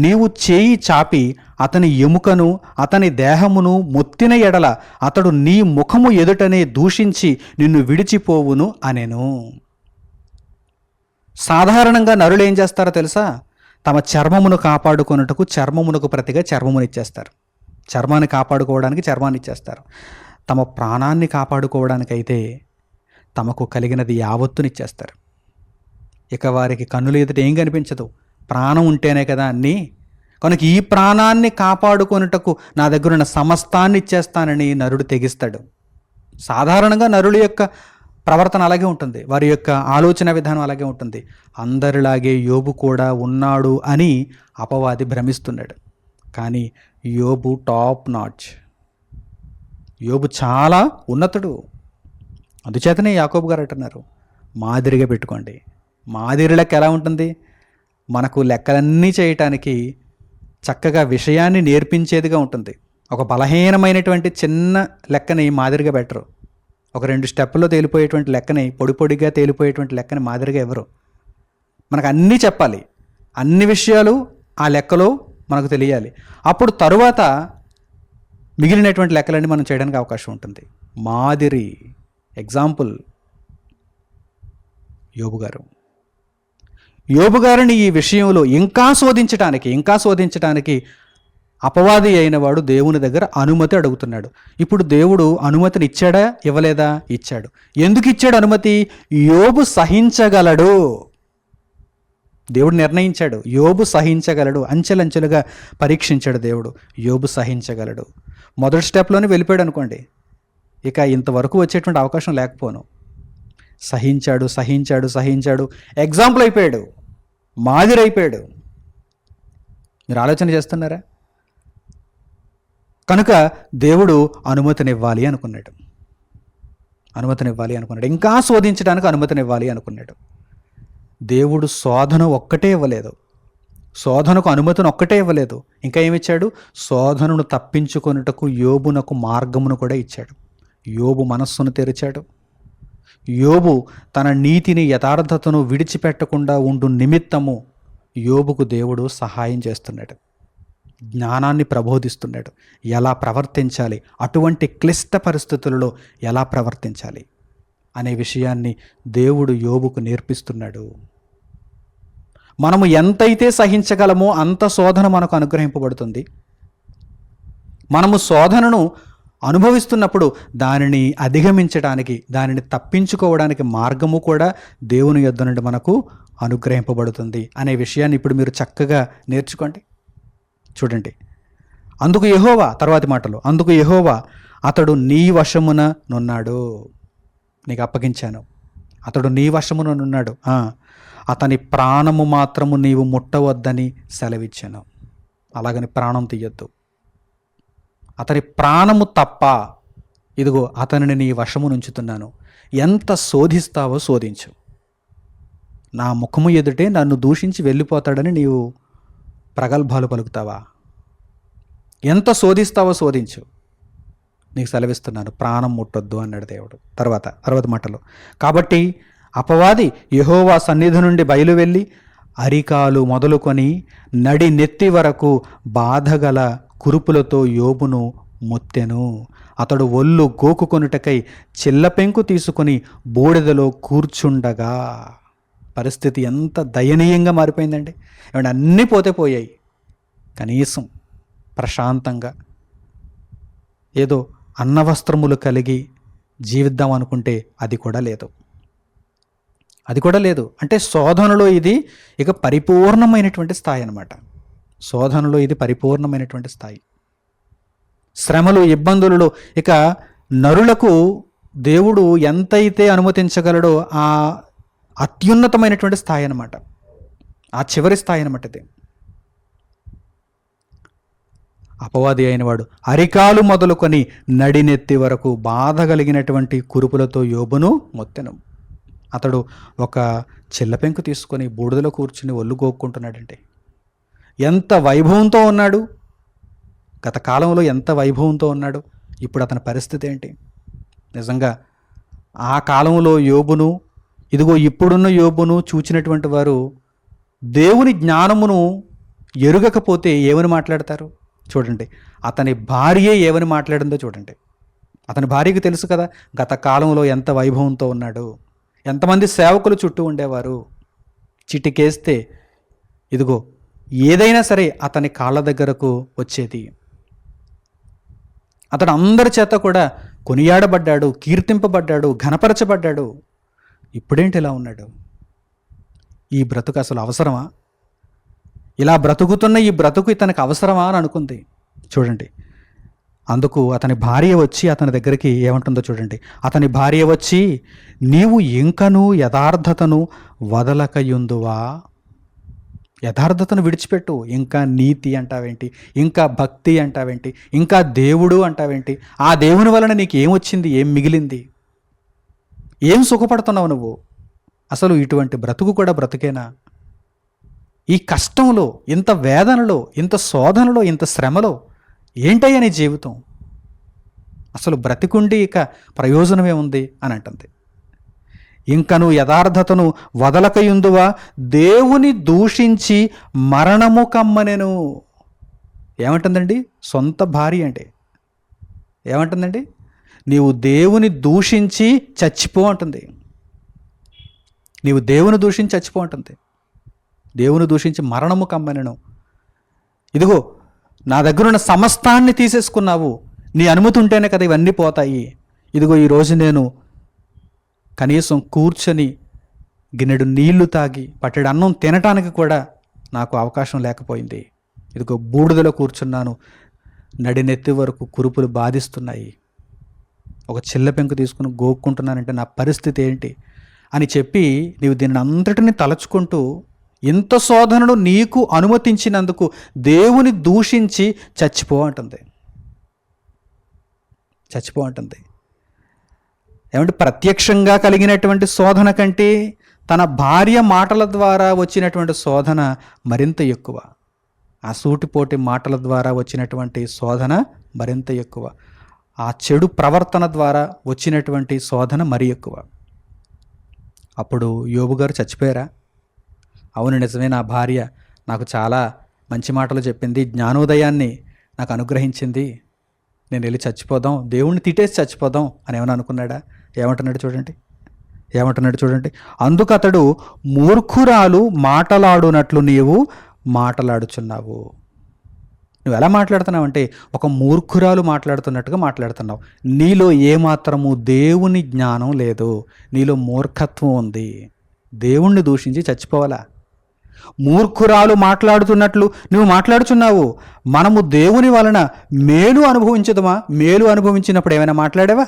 నీవు చేయి చాపి అతని ఎముకను అతని దేహమును మొత్తిన ఎడల అతడు నీ ముఖము ఎదుటనే దూషించి నిన్ను విడిచిపోవును అనెను. సాధారణంగా నరులు ఏం చేస్తారో తెలుసా? తమ చర్మమును కాపాడుకొనుటకు చర్మమునకు ప్రతిగా చర్మమును ఇచ్చేస్తారు. చర్మాన్ని కాపాడుకోవడానికి చర్మాన్ని ఇచ్చేస్తారు. తమ ప్రాణాన్ని కాపాడుకోవడానికైతే తమకు కలిగినది యావత్తునిచ్చేస్తారు. ఇక వారికి కన్నుల ఎదుట ఏం కనిపించదు, ప్రాణం ఉంటేనే కదా అన్నీ. కనుక ఈ ప్రాణాన్ని కాపాడుకొనుటకు నా దగ్గర ఉన్న సమస్తాన్ని ఇచ్చేస్తానని నరుడు తెగిస్తాడు. సాధారణంగా నరుల యొక్క ప్రవర్తన అలాగే ఉంటుంది, వారి యొక్క ఆలోచన విధానం అలాగే ఉంటుంది. అందరిలాగే యోబు కూడా ఉన్నాడు అని అపవాది భ్రమిస్తున్నాడు. కానీ యోబు టాప్ నాచ్, యోబు చాలా ఉన్నతుడు. అందుచేతనే యాకోబు గారు అంటున్నారు, మాదిరిగా పెట్టుకోండి. మాదిరి లెక్క ఎలా ఉంటుంది? మనకు లెక్కలన్నీ చేయటానికి చక్కగా విషయాన్ని నేర్పించేదిగా ఉంటుంది. ఒక బలహీనమైనటువంటి చిన్న లెక్కని మాదిరిగా పెట్టరు. ఒక 2 స్టెప్పుల్లో తేలిపోయేటువంటి లెక్కని, పొడి పొడిగా తేలిపోయేటువంటి లెక్కని మాదిరిగా ఎవరు. మనకు అన్నీ చెప్పాలి, అన్ని విషయాలు ఆ లెక్కలో మనకు తెలియాలి. అప్పుడు తరువాత మిగిలినటువంటి లెక్కలన్నీ మనం చేయడానికి అవకాశం ఉంటుంది. మాదిరి ఎగ్జాంపుల్ యోబు గారిని ఈ విషయంలో ఇంకా శోధించటానికి అపవాది అయిన వాడు దేవుని దగ్గర అనుమతి అడుగుతున్నాడు. ఇప్పుడు దేవుడు అనుమతిని ఇచ్చాడా, ఇవ్వలేదా? ఇచ్చాడు. ఎందుకు ఇచ్చాడు అనుమతి? యోబు సహించగలడు. దేవుడు నిర్ణయించాడు, యోబు సహించగలడు. అంచెలంచెలుగా పరీక్షించాడు దేవుడు, యోబు సహించగలడు. మొదటి స్టెప్లోనే వెళ్ళిపోయాడు అనుకోండి, ఇక ఇంతవరకు వచ్చేటువంటి అవకాశం లేకపోను. సహించాడు, ఎగ్జాంపుల్ అయిపోయాడు, మాదిరి అయిపోయాడు. మీరు ఆలోచన చేస్తున్నారా? కనుక దేవుడు అనుమతినివ్వాలి అనుకున్నాడు. ఇంకా శోధించడానికి అనుమతినివ్వాలి అనుకున్నాడు. దేవుడు శోధనకు అనుమతిని ఒక్కటే ఇవ్వలేదు, ఇంకా ఏమిచ్చాడు? శోధనను తప్పించుకొనుటకు యోబునకు మార్గమును కూడా ఇచ్చాడు. యోబు మనస్సును తెరిచాడు. యోబు తన నీతిని యథార్థతను విడిచిపెట్టకుండా ఉండు నిమిత్తము యోబుకు దేవుడు సహాయం చేస్తున్నాడు, జ్ఞానాన్ని ప్రబోధిస్తున్నాడు. ఎలా ప్రవర్తించాలి, అటువంటి క్లిష్ట పరిస్థితులలో ఎలా ప్రవర్తించాలి అనే విషయాన్ని దేవుడు యోబుకు నేర్పిస్తున్నాడు. మనము ఎంతైతే సహించగలమో అంత శోధన మనకు అనుగ్రహింపబడుతుంది. మనము శోధనను అనుభవిస్తున్నప్పుడు దానిని అధిగమించడానికి, దానిని తప్పించుకోవడానికి మార్గము కూడా దేవుని యొద్ద నుండి మనకు అనుగ్రహింపబడుతుంది అనే విషయాన్ని ఇప్పుడు మీరు చక్కగా నేర్చుకోండి. చూడండి, అందుకు యెహోవా, తర్వాతి మాటలు, అందుకు యెహోవా అతడు నీ వశమున నున్నాడు, నీకు అప్పగించాను, అతడు నీ వశమున నున్నాడు, అతని ప్రాణము మాత్రము నీవు ముట్టవద్దని సెలవిచ్చాను. అలాగని ప్రాణం తీయొద్దు. అతని ప్రాణము తప్ప, ఇదిగో అతనిని నీ వశము నుంచుతున్నాను. ఎంత శోధిస్తావో శోధించు. నా ముఖము ఎదుటే నన్ను దూషించి వెళ్ళిపోతాడని నీవు ప్రగల్భాలు పలుకుతావా? ఎంత శోధిస్తావో శోధించు, నీకు సెలవిస్తున్నాను, ప్రాణం ముట్టొద్దు అన్నాడు దేవుడు. తర్వాత మాటలు, కాబట్టి అపవాది యెహోవా సన్నిధి నుండి బయలువెళ్ళి అరికాలు మొదలుకొని నడి నెత్తి వరకు బాధగల కురుపులతో యోబును మొత్తెను. అతడు ఒళ్ళు గోకుకొనుటకై చిల్లపెంకు తీసుకుని బూడిదలో కూర్చుండగా. పరిస్థితి ఎంత దయనీయంగా మారిపోయిందండి. ఏమంటే అన్నీ పోయాయి, కనీసం ప్రశాంతంగా ఏదో అన్నవస్త్రములు కలిగి జీవిద్దాం అనుకుంటే అది కూడా లేదు. అది కూడా లేదు. అంటే శోధనలో ఇది ఇక పరిపూర్ణమైనటువంటి స్థాయి అన్నమాట. శోధనలో ఇది పరిపూర్ణమైనటువంటి స్థాయి. శ్రమలు, ఇబ్బందులలో ఇక నరులకు దేవుడు ఎంతైతే అనుమతించగలడో ఆ అత్యున్నతమైనటువంటి స్థాయి అన్నమాట. ఆ చివరి స్థాయి అన్నమాట ఇది. అపవాది అయినవాడు అరికాలు మొదలుకొని నడినెత్తి వరకు బాధ కలిగినటువంటి కురుపులతో యోబును మొత్తెను. అతడు ఒక చిల్లపెంకు తీసుకొని బూడిదలో కూర్చుని ఒళ్ళు గోక్కుంటున్నాడంటే ఎంత వైభవంతో ఉన్నాడు. గత కాలంలో ఎంత వైభవంతో ఉన్నాడు. ఇప్పుడు అతని పరిస్థితి ఏంటి? నిజంగా ఆ కాలంలో యోబును, ఇదిగో ఇప్పుడున్న యోబును చూచినటువంటి వారు దేవుని జ్ఞానమును ఎరుగకపోతే ఏమని మాట్లాడతారు? చూడండి, అతని భార్యే ఏమని మాట్లాడిందో చూడండి. అతని భార్యకు తెలుసు కదా గత కాలంలో ఎంత వైభవంతో ఉన్నాడు, ఎంతమంది సేవకులు చుట్టూ ఉండేవారు. చిటికేస్తే ఇదిగో ఏదైనా సరే అతని కాళ్ళ దగ్గరకు వచ్చేది. అతడు అందరి చేత కూడా కొనియాడబడ్డాడు, కీర్తింపబడ్డాడు, ఘనపరచబడ్డాడు. ఇప్పుడేంటి ఇలా ఉన్నాడు? ఈ బ్రతుకు అసలు అవసరమా? ఇలా బ్రతుకుతున్న ఈ బ్రతుకు ఇతనికి అవసరమా అని అనుకుంది. చూడండి, అందుకు అతని భార్య వచ్చి అతని దగ్గరికి ఏమంటుందో చూడండి. అతని భార్య వచ్చి, నీవు ఇంకను యథార్థతను వదలకయుందువా? యథార్థతను విడిచిపెట్టు, ఇంకా నీతి అంటావేంటి, ఇంకా భక్తి అంటావేంటి, ఇంకా దేవుడు అంటావేంటి? ఆ దేవుని వలన నీకు ఏమొచ్చింది? ఏం మిగిలింది? ఏం సుఖపడుతున్నావు నువ్వు? అసలు ఇటువంటి బ్రతుకు కూడా బ్రతుకేనా? ఈ కష్టంలో, ఇంత వేదనలో, ఇంత శోధనలో, ఇంత శ్రమలో ఏంటయ్యా నీ జీవితం? అసలు బ్రతికుండి ఇక ప్రయోజనమే ఉంది అని అంటుంది. ఇంకను యథార్థతను వదలకయుందువా? దేవుని దూషించి మరణము కమ్మనెను. ఏమంటుందండి? సొంత భార్య అంటే ఏమంటుందండి? నీవు దేవుని దూషించి చచ్చిపో అంటుంది. నీవు దేవుని దూషించి చచ్చిపో అంటుంది. దేవుని దూషించి మరణము కమ్మనెను. ఇదిగో నా దగ్గరున్న సమస్తాన్ని తీసేసుకున్నావు, నీ అనుమతి ఉంటేనే కదా ఇవన్నీ పోతాయి. ఇదిగో ఈరోజు నేను కనీసం కూర్చొని గిన్నెడు నీళ్లు తాగి పట్టెడు అన్నం తినటానికి కూడా నాకు అవకాశం లేకపోయింది. ఇదిగో బూడిదలో కూర్చున్నాను, నడినెత్తి వరకు కురుపులు బాధిస్తున్నాయి, ఒక చిల్ల పెంకు తీసుకుని గోక్కుంటున్నానంటే నా పరిస్థితి ఏంటి అని చెప్పి నీవు దీన్ని అంతటిని తలచుకుంటూ ఇంత శోధనను నీకు అనుమతించినందుకు దేవుని దూషించి చచ్చిపో అంటుంది. చచ్చిపో అంటుంది. ఏమంటే ప్రత్యక్షంగా కలిగినటువంటి శోధన కంటే తన భార్య మాటల ద్వారా వచ్చినటువంటి శోధన మరింత ఎక్కువ. ఆ సూటిపోటి మాటల ద్వారా వచ్చినటువంటి శోధన మరింత ఎక్కువ. ఆ చెడు ప్రవర్తన ద్వారా వచ్చినటువంటి శోధన మరీ ఎక్కువ. అప్పుడు యోబు గారు చచ్చిపోయారా? అవును, నిజమే, నా భార్య నాకు చాలా మంచి మాటలు చెప్పింది, జ్ఞానోదయాన్ని నాకు అనుగ్రహించింది, నేను వెళ్ళి చచ్చిపోదాం, దేవుణ్ణి తిట్టేసి చచ్చిపోదాం అని ఏమైనా అనుకున్నాడా? ఏమంటున్నాడు చూడండి. అందుకు అతడు, మూర్ఖురాలు మాటలాడునట్లు నీవు మాటలాడుచున్నావు. నువ్వు ఎలా మాట్లాడుతున్నావు అంటే ఒక మూర్ఖురాలు మాట్లాడుతున్నట్టుగా మాట్లాడుతున్నావు. నీలో ఏమాత్రము దేవుని జ్ఞానం లేదు, నీలో మూర్ఖత్వం ఉంది. దేవుణ్ణి దూషించి చచ్చిపోవాలా? మూర్ఖురాలు మాట్లాడుతున్నట్లు నువ్వు మాట్లాడుచున్నావు. మనము దేవుని వలన మేలు అనుభవించదమా? మేలు అనుభవించినప్పుడు ఏమైనా మాట్లాడావా?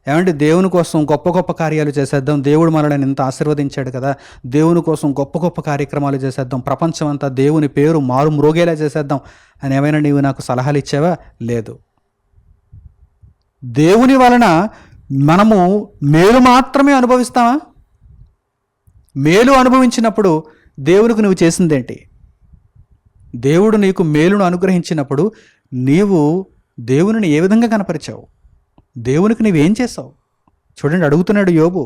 ఏమంటే దేవుని కోసం గొప్ప గొప్ప కార్యాలు చేసేద్దాం, దేవుడు మనల్ని ఇంత ఆశీర్వదించాడు కదా, దేవుని కోసం గొప్ప గొప్ప కార్యక్రమాలు చేసేద్దాం, ప్రపంచం అంతా దేవుని పేరు మారు మ్రోగేలా చేసేద్దాం అని ఏమైనా నీవు నాకు సలహాలు ఇచ్చావా? లేదు. దేవుని వలన మనము మేలు మాత్రమే అనుభవిస్తామా? మేలు అనుభవించినప్పుడు దేవునికి నువ్వు చేసిందేంటి? దేవుడు నీకు మేలును అనుగ్రహించినప్పుడు నీవు దేవునిని ఏ విధంగా కనపరిచావు? దేవునికి నువ్వేం చేసావు? చూడండి, అడుగుతున్నాడు యోబు.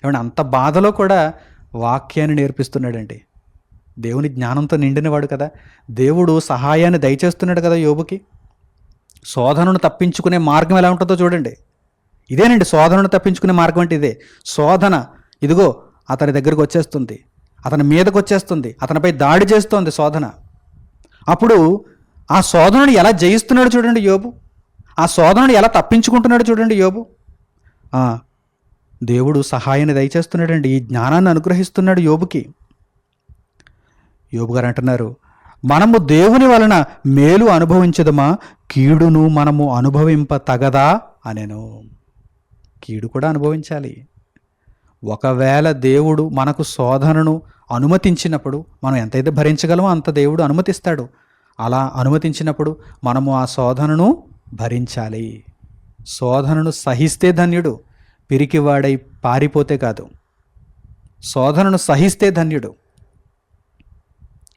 ఏమన్నా అంత బాధలో కూడా వాక్యాన్ని నేర్పిస్తున్నాడండి. దేవుని జ్ఞానంతో నిండినవాడు కదా, దేవుడు సహాయాన్ని దయచేస్తున్నాడు కదా యోబుకి. శోధనను తప్పించుకునే మార్గం ఎలా ఉంటుందో చూడండి. ఇదేనండి శోధనను తప్పించుకునే మార్గం అంటే ఇదే. శోధన ఇదిగో అతని దగ్గరకు వచ్చేస్తుంది, అతని మీదకు వచ్చేస్తుంది, అతనిపై దాడి చేస్తోంది శోధన. అప్పుడు ఆ శోధనను ఎలా జయిస్తున్నాడు చూడండి యోబు. ఆ శోధనను ఎలా తప్పించుకుంటున్నాడు చూడండి యోబు. దేవుడు సహాయాన్ని దయచేస్తున్నాడండి, ఈ జ్ఞానాన్ని అనుగ్రహిస్తున్నాడు యోబుకి. యోబు గారు అంటున్నారు, మనము దేవుని వలన మేలు అనుభవించదమా, కీడును మనము అనుభవింప తగదా అనేను. కీడు కూడా అనుభవించాలి. ఒకవేళ దేవుడు మనకు శోధనను అనుమతించినప్పుడు మనం ఎంతైతే భరించగలమో అంత దేవుడు అనుమతిస్తాడు. అలా అనుమతించినప్పుడు మనము ఆ శోధనను భరించాలి. శోధనను సహిస్తే ధన్యుడు, పిరికివాడై పారిపోతే కాదు. శోధనను సహిస్తే ధన్యుడు.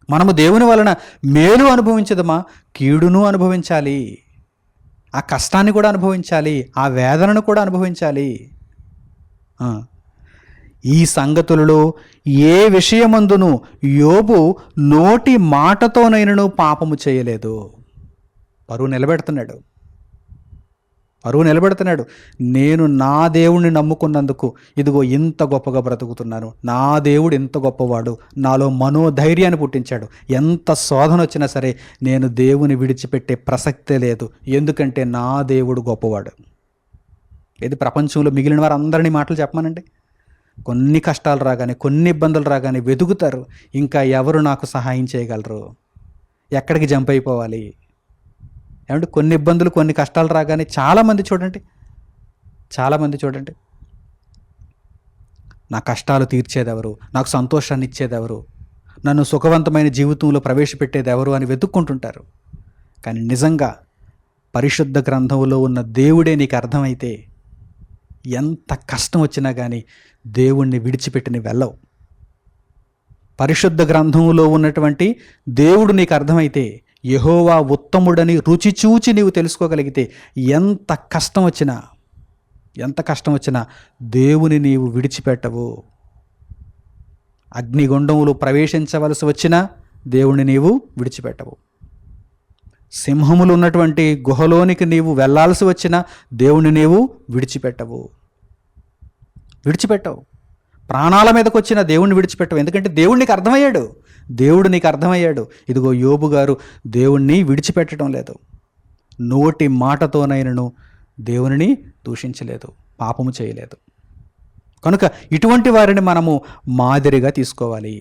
మనము దేవుని వలన మేలు అనుభవించదమా, కీడును అనుభవించాలి. ఆ కష్టాన్ని కూడా అనుభవించాలి, ఆ వేదనను కూడా అనుభవించాలి. ఈ సంగతులలో ఏ విషయమందును యోబు నోటి మాటతోనైనను పాపము చేయలేదు. పరువు నిలబెడుతున్నాడు. నేను నా దేవుణ్ణి నమ్ముకున్నందుకు ఇదిగో ఇంత గొప్పగా బ్రతుకుతున్నాను. నా దేవుడు ఎంత గొప్పవాడు, నాలో మనోధైర్యాన్ని పుట్టించాడు. ఎంత శోధన వచ్చినా సరే నేను దేవుని విడిచిపెట్టే ప్రసక్తే లేదు, ఎందుకంటే నా దేవుడు గొప్పవాడు. ఇది ప్రపంచంలో మిగిలిన వారు అందరినీ మాటలు చెప్పమానండి. కొన్ని కష్టాలు రాగానే, కొన్ని ఇబ్బందులు రాగానే వెతుకుతారు, ఇంకా ఎవరు నాకు సహాయం చేయగలరు, ఎక్కడికి జంప్ అయిపోవాలి. ఏమంటే కొన్ని ఇబ్బందులు, కొన్ని కష్టాలు రాగానే చాలామంది చూడండి నా కష్టాలు తీర్చేదెవరు, నాకు సంతోషాన్ని ఇచ్చేదెవరు, నన్ను సుఖవంతమైన జీవితంలో ప్రవేశపెట్టేదెవరు అని వెతుక్కుంటుంటారు. కానీ నిజంగా పరిశుద్ధ గ్రంథంలో ఉన్న దేవుడే నీకు అర్థమైతే ఎంత కష్టం వచ్చినా కానీ దేవుణ్ణి విడిచిపెట్టి నీవు వెళ్ళవు. పరిశుద్ధ గ్రంథంలో ఉన్నటువంటి దేవుడు నీకు అర్థమైతే, యెహోవా ఉత్తముడని రుచి చూచి నీవు తెలుసుకోగలిగితే ఎంత కష్టం వచ్చినా దేవుని నీవు విడిచిపెట్టవు. అగ్నిగుండంలో ప్రవేశించవలసి వచ్చినా దేవుని నీవు విడిచిపెట్టవు. సింహములు ఉన్నటువంటి గుహలోనికి నీవు వెళ్ళాల్సి వచ్చినా దేవుని నీవు విడిచిపెట్టవు. ప్రాణాల మీదకి వచ్చిన దేవుణ్ణి విడిచిపెట్టవు. ఎందుకంటే దేవుడు నీకు అర్థమయ్యాడు. ఇదిగో యోబు గారు దేవుణ్ణి విడిచిపెట్టడం లేదు. నోటి మాటతోనైనను దేవునిని దూషించలేదు, పాపము చేయలేదు. కనుక ఇటువంటి వారిని మనము మాదిరిగా తీసుకోవాలి.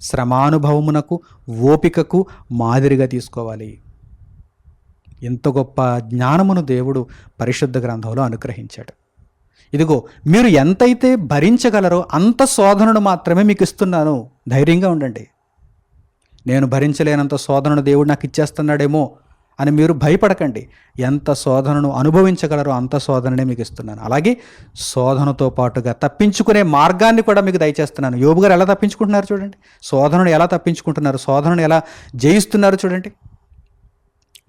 శ్రమానుభవమునకు, ఓపికకు మాదిరిగా తీసుకోవాలి. ఎంత గొప్ప జ్ఞానమును దేవుడు పరిశుద్ధ గ్రంథంలో అనుగ్రహించాడు. ఇదిగో మీరు ఎంతైతే భరించగలరో అంత శోధనను మాత్రమే మీకు ఇస్తున్నాను, ధైర్యంగా ఉండండి. నేను భరించలేనంత శోధనను దేవుడు నాకు ఇచ్చేస్తున్నాడేమో అని మీరు భయపడకండి. ఎంత శోధనను అనుభవించగలరో అంత శోధననే మీకు ఇస్తున్నాను. అలాగే శోధనతో పాటుగా తప్పించుకునే మార్గాన్ని కూడా మీకు దయచేస్తున్నాను. యోబు గారు ఎలా తప్పించుకుంటున్నారు చూడండి, శోధనను ఎలా తప్పించుకుంటున్నారు, శోధనను ఎలా జయిస్తున్నారు చూడండి.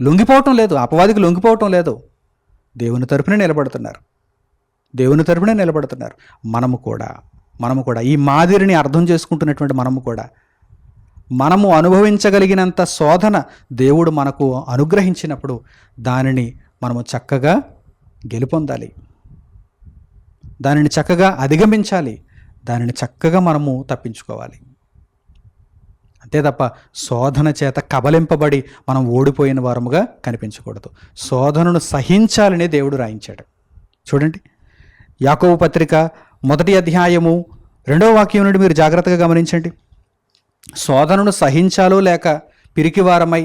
లొంగిపోవటం లేదు, అపవాదికి లొంగిపోవటం లేదు, దేవుని తరపునే నిలబడుతున్నారు. మనము కూడా ఈ మాదిరిని అర్థం చేసుకుంటున్నటువంటి మనము అనుభవించగలిగినంత శోధన దేవుడు మనకు అనుగ్రహించినప్పుడు దానిని మనము చక్కగా గెలుపొందాలి, దానిని చక్కగా అధిగమించాలి, దానిని చక్కగా మనము తప్పించుకోవాలి. అంతే తప్ప శోధన చేత కబలింపబడి మనం ఓడిపోయిన వారముగా కనిపించకూడదు. శోధనను సహించాలనే దేవుడు రాయించాడు. చూడండి, యాకోబు పత్రిక 1వ అధ్యాయము 2వ వాక్యం నుండి మీరు జాగ్రత్తగా గమనించండి. శోధనను సహించాలో లేక పిరికివారమై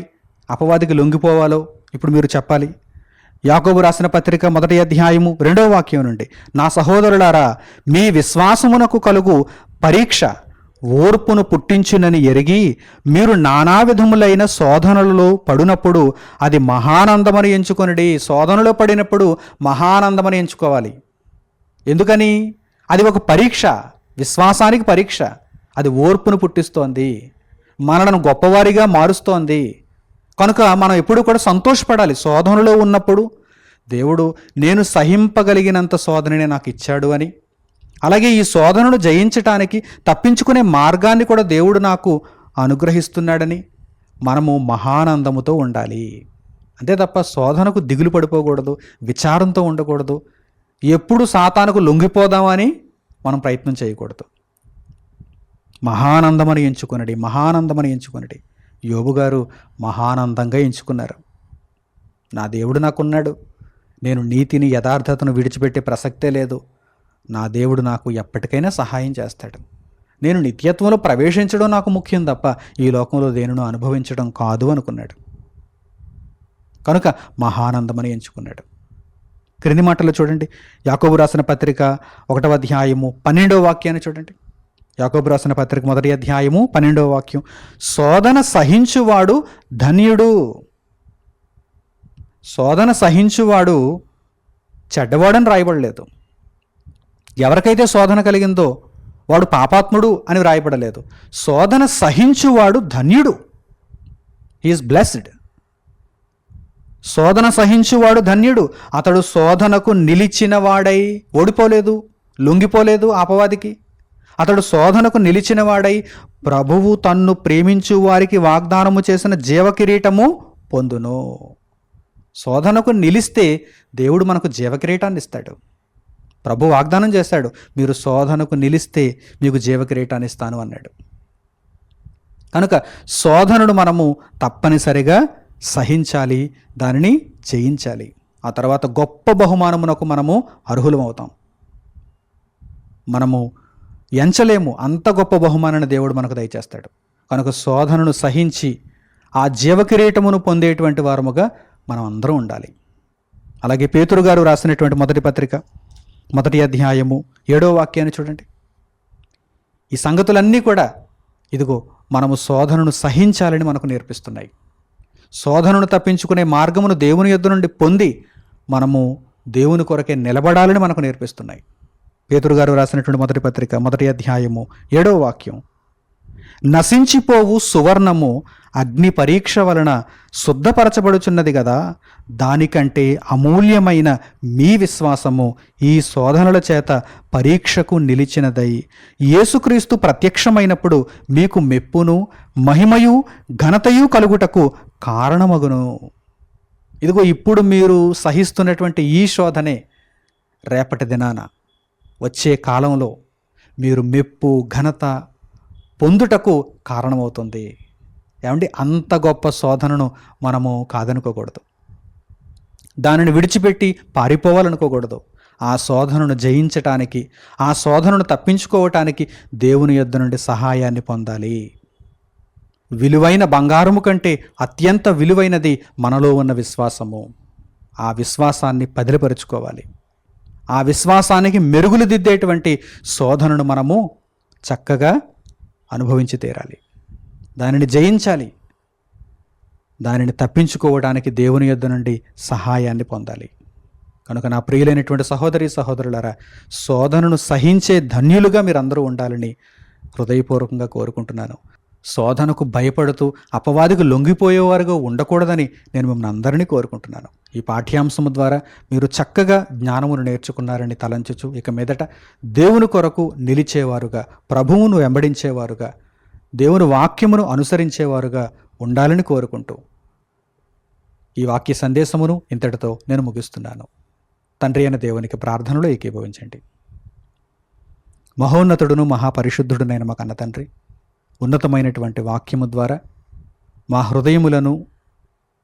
అపవాదికి లొంగిపోవాలో ఇప్పుడు మీరు చెప్పాలి. యాకోబు రాసిన పత్రిక 1వ అధ్యాయము 2వ వాక్యం నుండి, నా సహోదరులారా, మీ విశ్వాసమునకు కలుగు పరీక్ష ఓర్పును పుట్టించునని ఎరిగి మీరు నానా విధములైన శోధనలలో పడినప్పుడు అది మహానందమని ఎంచుకొనిడి. శోధనలో పడినప్పుడు మహానందమని ఎంచుకోవాలి. ఎందుకని? అది ఒక పరీక్ష, విశ్వాసానికి పరీక్ష. అది ఓర్పును పుట్టిస్తోంది, మనలను గొప్పవారిగా మారుస్తోంది. కనుక మనం ఎప్పుడు కూడా సంతోషపడాలి. శోధనలో ఉన్నప్పుడు దేవుడు నేను సహింపగలిగినంత శోధననే నాకు ఇచ్చాడు అని, అలాగే ఈ శోధనను జయించటానికి తప్పించుకునే మార్గాన్ని కూడా దేవుడు నాకు అనుగ్రహిస్తున్నాడని మనము మహానందముతో ఉండాలి. అంతే తప్ప శోధనకు దిగులు పడిపోకూడదు, విచారంతో ఉండకూడదు, ఎప్పుడు సాతానుకు లొంగిపోదామని మనం ప్రయత్నం చేయకూడదు. మహానందమని ఎంచుకొనడి. యోబు గారు మహానందంగా ఎంచుకున్నారు. నా దేవుడు నాకున్నాడు, నేను నీతిని యథార్థతను విడిచిపెట్టే ప్రసక్తే లేదు, నా దేవుడు నాకు ఎప్పటికైనా సహాయం చేస్తాడు, నేను నిత్యత్వంలో ప్రవేశించడం నాకు ముఖ్యం తప్ప ఈ లోకంలో దేనినో అనుభవించడం కాదు అనుకున్నాడు. కనుక మహానందమని ఎంచుకున్నాడు. క్రింది మాటలు చూడండి. యాకోబు రాసిన పత్రిక 1వ అధ్యాయము 12వ వాక్యాన్ని చూడండి. యాకోబు రాసిన పత్రిక 1వ అధ్యాయము 12వ వాక్యం. శోధన సహించువాడు ధన్యుడు. శోధన సహించువాడు చెడ్డవాడని రాయబడలేదు. ఎవరికైతే శోధన కలిగిందో వాడు పాపాత్ముడు అని వ్రాయబడలేదు. శోధన సహించువాడు ధన్యుడు. He is blessed. శోధన సహించువాడు ధన్యుడు. అతడు శోధనకు నిలిచిన వాడై ఓడిపోలేదు, లొంగిపోలేదు అపవాదికి. అతడు శోధనకు నిలిచిన వాడై ప్రభువు తన్ను ప్రేమించు వారికి వాగ్దానము చేసిన జీవకిరీటము పొందును. శోధనకు నిలిస్తే దేవుడు మనకు జీవకిరీటాన్ని ఇస్తాడు. ప్రభు వాగ్దానం చేశాడు, మీరు శోధనకు నిలిస్తే మీకు జీవకిరీటాన్ని ఇస్తాను అన్నాడు. కనుక శోధనను మనము తప్పనిసరిగా సహించాలి, దానిని జయించాలి. ఆ తర్వాత గొప్ప బహుమానమునకు మనము అర్హులమవుతాం. మనము ఎంచలేము అంత గొప్ప బహుమానాన్ని దేవుడు మనకు దయచేస్తాడు. కనుక శోధనను సహించి ఆ జీవకిరీటమును పొందేటువంటి వారముగా మనం అందరం ఉండాలి. అలాగే పేతురు గారు రాసినటువంటి మొదటి పత్రిక 1వ అధ్యాయము 7వ వాక్యాన్ని చూడండి. ఈ సంగతులన్నీ కూడా ఇదిగో మనము శోధనను సహించాలని మనకు నేర్పిస్తున్నాయి. శోధనను తప్పించుకునే మార్గమును దేవుని యొద్ద నుండి పొంది మనము దేవుని కొరకే నిలబడాలని మనకు నేర్పిస్తున్నాయి. పేతురు గారు రాసినటువంటి మొదటి పత్రిక 1వ అధ్యాయము 7వ వాక్యం. నశించిపోవు సువర్ణము అగ్ని పరీక్ష వలన శుద్ధపరచబడుచున్నది కదా, దానికంటే అమూల్యమైన మీ విశ్వాసము ఈ శోధనల చేత పరీక్షకు నిలిచినదై యేసుక్రీస్తు ప్రత్యక్షమైనప్పుడు మీకు మెప్పును మహిమయు ఘనతయు కలుగుటకు కారణమగును. ఇదిగో ఇప్పుడు మీరు సహిస్తున్నటువంటి ఈ శోధనే రేపటి దినాన వచ్చే కాలంలో మీరు మెప్పు ఘనత పొందుటకు కారణమవుతుంది. ఏమండి, అంత గొప్ప శోధనను మనము కాదనుకోకూడదు, దానిని విడిచిపెట్టి పారిపోవాలనుకోకూడదు. ఆ శోధనను జయించటానికి, ఆ శోధనను తప్పించుకోవటానికి దేవుని యొద్ద నుండి సహాయాన్ని పొందాలి. విలువైన బంగారము కంటే అత్యంత విలువైనది మనలో ఉన్న విశ్వాసము. ఆ విశ్వాసాన్ని పదిలపరుచుకోవాలి. ఆ విశ్వాసానికి మెరుగులు దిద్దేటువంటి శోధనను మనము చక్కగా అనుభవించి తీరాలి, దానిని జయించాలి, దానిని తప్పించుకోవడానికి దేవుని యొద్ద నుండి సహాయాన్ని పొందాలి. కనుక నా ప్రియులైనటువంటి సహోదరి సహోదరులారా, శోధనను సహించే ధన్యులుగా మీరందరూ ఉండాలని హృదయపూర్వకంగా కోరుకుంటున్నాను. శోధనకు భయపడుతూ అపవాదికి లొంగిపోయేవారుగా ఉండకూడదని నేను మిమ్మల్ని అందరినీ కోరుకుంటున్నాను. ఈ పాఠ్యాంశము ద్వారా మీరు చక్కగా జ్ఞానమును నేర్చుకున్నారని తలంచుచు ఇక మీదట దేవుని కొరకు నిలిచేవారుగా, ప్రభువును వెంబడించేవారుగా, దేవుని వాక్యమును అనుసరించేవారుగా ఉండాలని కోరుకుంటూ ఈ వాక్య సందేశమును ఇంతటితో నేను ముగిస్తున్నాను. తండ్రి అయిన దేవునికి ప్రార్థనలో ఏకీభవించండి. మహోన్నతుడును మహాపరిశుద్ధుడునైన మా కన్న తండ్రి, ఉన్నతమైనటువంటి వాక్యము ద్వారా మా హృదయములను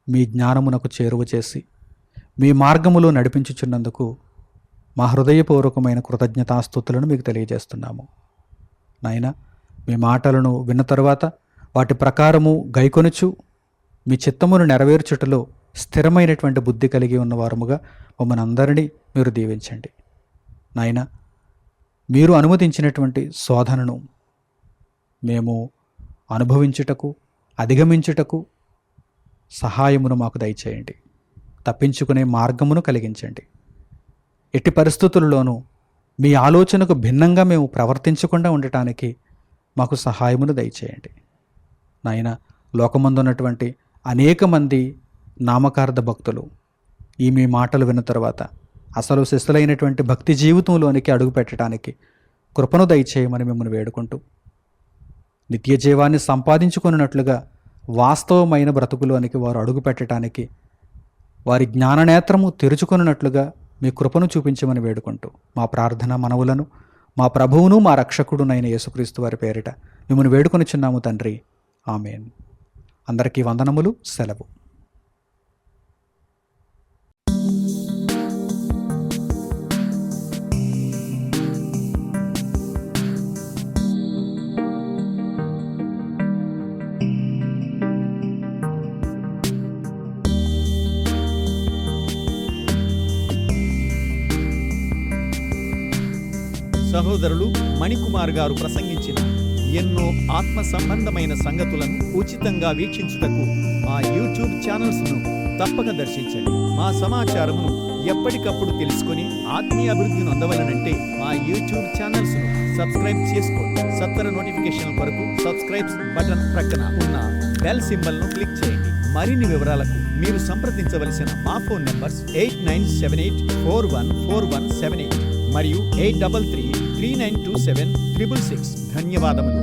మీ జ్ఞానమునకు చేరువ చేసి మీ మార్గములో నడిపించుచున్నందుకు మా హృదయపూర్వకమైన కృతజ్ఞతాస్తుతులను మీకు తెలియజేస్తున్నాము. నాయన, మీ మాటలను విన్న తరువాత వాటి ప్రకారము గైకొనుచు మీ చిత్తమును నెరవేర్చుటలో స్థిరమైనటువంటి బుద్ధి కలిగి ఉన్నవారముగా మమ్మల్ని అందరినీ మీరు దీవించండి. నాయన, మీరు అనుమతించినటువంటి శోధనను మేము అనుభవించుటకు, అధిగమించుటకు సహాయమును మాకు దయచేయండి. తప్పించుకునే మార్గమును కలిగించండి. ఎట్టి పరిస్థితుల్లోనూ మీ ఆలోచనకు భిన్నంగా మేము ప్రవర్తించకుండా ఉండటానికి మాకు సహాయమును దయచేయండి. నాయన, లోకమందున్నటువంటి అనేక మంది నామకార్థ భక్తులు ఈ మీ మాటలు విన్న తర్వాత అసలు శిశులైనటువంటి భక్తి జీవితంలోనికి అడుగు పెట్టడానికి కృపను దయచేయమని మిమ్మల్ని వేడుకుంటూ, నిత్య జీవాన్ని సంపాదించుకున్నట్లుగా వాస్తవమైన బ్రతుకులోనికి వారు అడుగు పెట్టడానికి వారి జ్ఞాననేత్రము తెరుచుకున్నట్లుగా మీ కృపను చూపించమని వేడుకుంటూ మా ప్రార్థన మనవులను మా ప్రభువును మా రక్షకుడునైన యేసుక్రీస్తు వారి పేరిట మిమ్మల్ని వేడుకొనిచున్నాము తండ్రి. ఆమేన్. అందరికీ వందనములు. సెలవు. సహోదరులు మణికుమార్ గారు ప్రసంగించిన ఎన్నో ఆత్మ సంబంధమైన సంగతులను ఉచితంగా వీక్షించుటకు మా యూట్యూబ్ ఛానల్స్ను తప్పక దర్శించండి. మా సమాచారమును ఎప్పటికప్పుడు తెలుసుకొని ఆత్మీయ అభివృద్ధిని అందవలనంటే మా యూట్యూబ్ ఛానల్స్ను సబ్స్క్రైబ్ చేసుకోండి. సత్వర నోటిఫికేషన్ల కొరకు సబ్స్క్రైబ్ బటన్ ప్రక్కన ఉన్న బెల్ సింబల్ను క్లిక్ చేయండి. మరిన్ని వివరాలకు మీరు సంప్రదించవలసిన మా ఫోన్ నంబర్స్ 8978414178 మరియు 8333927666. ధన్యవాదములు.